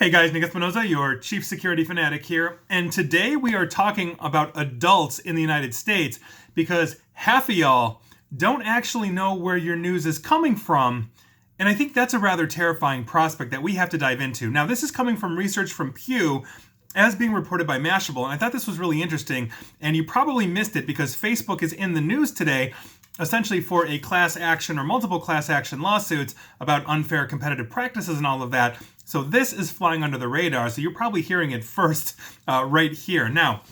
Hey guys, Nick Espinoza, your chief security fanatic here, and today we are talking about adults in the United States because half of y'all don't actually know where your news is coming from, and I think that's a rather terrifying prospect that we have to dive into. Now, this is coming from research from Pew, as being reported by Mashable, and I thought this was really interesting, and you probably missed it because Facebook is in the news today essentially for a class action or multiple class action lawsuits about unfair competitive practices and all of that. So this is flying under the radar, so you're probably hearing it first right here. Now,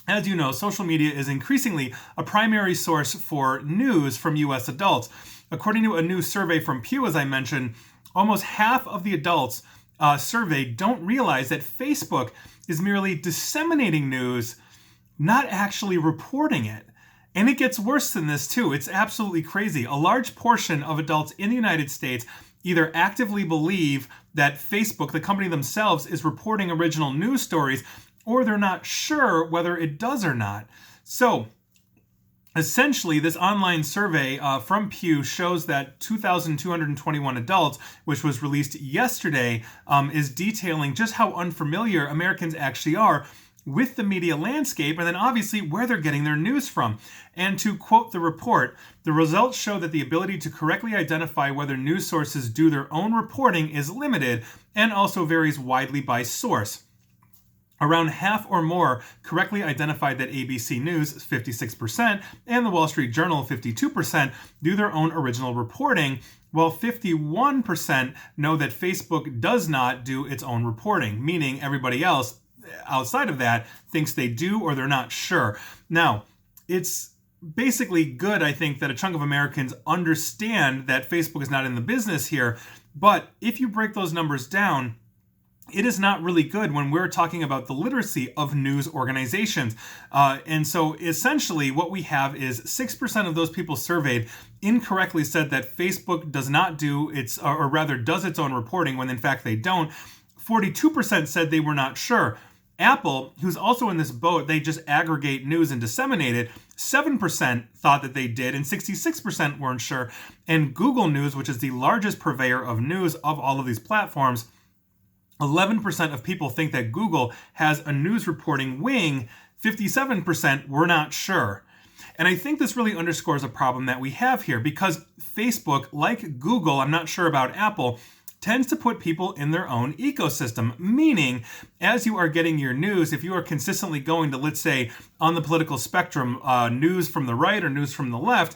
as you know, social media is increasingly a primary source for news from U.S. adults. According to a new survey from Pew, as I mentioned, almost half of the adults surveyed don't realize that Facebook is merely disseminating news, not actually reporting it. And it gets worse than this too. It's absolutely crazy. A large portion of adults in the United States either actively believe that Facebook, the company themselves, is reporting original news stories, or they're not sure whether it does or not. So, essentially, this online survey from Pew shows that 2,221 adults, which was released yesterday, is detailing just how unfamiliar Americans actually are with the media landscape, and then obviously where they're getting their news from. And to quote the report, the results show that the ability to correctly identify whether news sources do their own reporting is limited and also varies widely by source. Around half or more correctly identified that ABC News, 56%, and the Wall Street Journal, 52%, do their own original reporting, while 51% know that Facebook does not do its own reporting, meaning everybody else outside of that thinks they do or they're not sure. Now, it's basically good, I think, that a chunk of Americans understand that Facebook is not in the business here, but if you break those numbers down, it is not really good when we're talking about the literacy of news organizations. And so essentially what we have is 6% of those people surveyed incorrectly said that Facebook does not do its, or rather does its own reporting when in fact they don't. 42% said they were not sure. Apple, who's also in this boat, they just aggregate news and disseminate it. 7% thought that they did, and 66% weren't sure. And Google News, which is the largest purveyor of news of all of these platforms, 11% of people think that Google has a news reporting wing. 57% were not sure. And I think this really underscores a problem that we have here because Facebook, like Google, I'm not sure about Apple, tends to put people in their own ecosystem, meaning as you are getting your news, if you are consistently going to, let's say, on the political spectrum, news from the right or news from the left,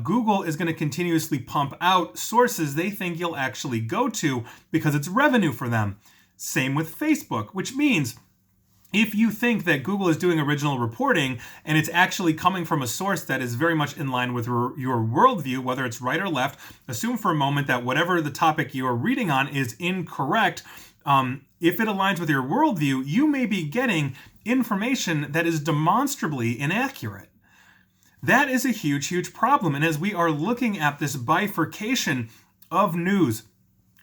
Google is going to continuously pump out sources they think you'll actually go to because it's revenue for them. Same with Facebook, which means if you think that Google is doing original reporting and it's actually coming from a source that is very much in line with your worldview, whether it's right or left, assume for a moment that whatever the topic you are reading on is incorrect. If it aligns with your worldview, you may be getting information that is demonstrably inaccurate. That is a huge, huge problem. And as we are looking at this bifurcation of news,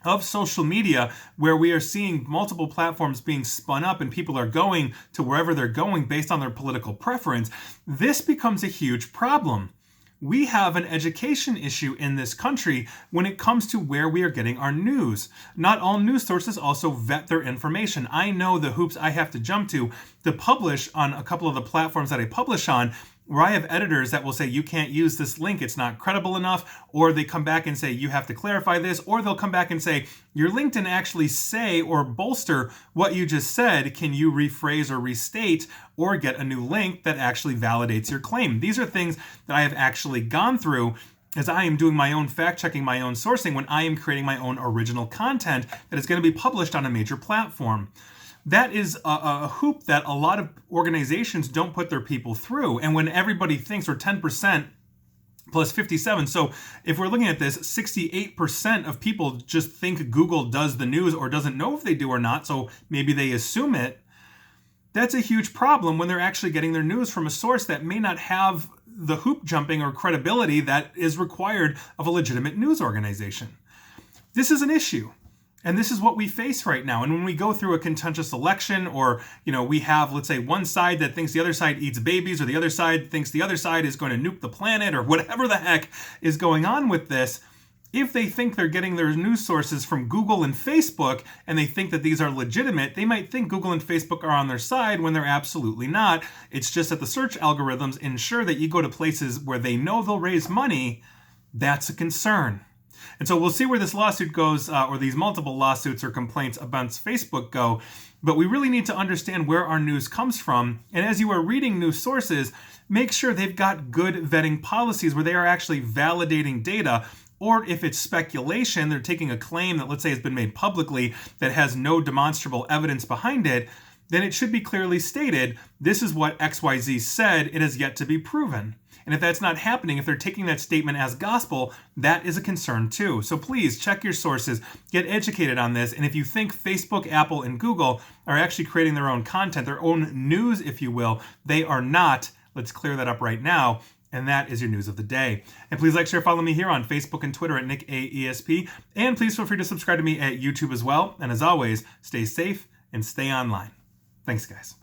of social media, where we are seeing multiple platforms being spun up and people are going to wherever they're going based on their political preference, this becomes a huge problem. We have an education issue in this country when it comes to where we are getting our news. Not all news sources also vet their information. I know the hoops I have to jump to publish on a couple of the platforms that I publish on, where I have editors that will say, you can't use this link, it's not credible enough, or they come back and say, you have to clarify this, or they'll come back and say, your link didn't actually say or bolster what you just said, can you rephrase or restate, or get a new link that actually validates your claim? These are things that I have actually gone through as I am doing my own fact-checking, my own sourcing, when I am creating my own original content that is going to be published on a major platform. That is a hoop that a lot of organizations don't put their people through. And when everybody thinks we're 10% plus 57, so if we're looking at this, 68% of people just think Google does the news or doesn't know if they do or not, so maybe they assume it. That's a huge problem when they're actually getting their news from a source that may not have the hoop jumping or credibility that is required of a legitimate news organization. This is an issue. And this is what we face right now. And when we go through a contentious election, or, we have, let's say, one side that thinks the other side eats babies, or the other side thinks the other side is going to nuke the planet, or whatever the heck is going on with this, If they think they're getting their news sources from Google and Facebook, and they think that these are legitimate, they might think Google and Facebook are on their side when they're absolutely not. It's just that the search algorithms ensure that you go to places where they know they'll raise money. That's a concern. And so we'll see where this lawsuit goes, or these multiple lawsuits or complaints against Facebook go. But we really need to understand where our news comes from. And as you are reading news sources, make sure they've got good vetting policies where they are actually validating data. Or if it's speculation, they're taking a claim that, let's say, has been made publicly that has no demonstrable evidence behind it, then it should be clearly stated, this is what XYZ said, it has yet to be proven. And if that's not happening, if they're taking that statement as gospel, that is a concern too. So please check your sources, get educated on this, and if you think Facebook, Apple, and Google are actually creating their own content, their own news, if you will, they are not. Let's clear that up right now. And that is your news of the day. And please like, share, follow me here on Facebook and Twitter at NickAESP. And please feel free to subscribe to me at YouTube as well. And as always, stay safe and stay online. Thanks, guys.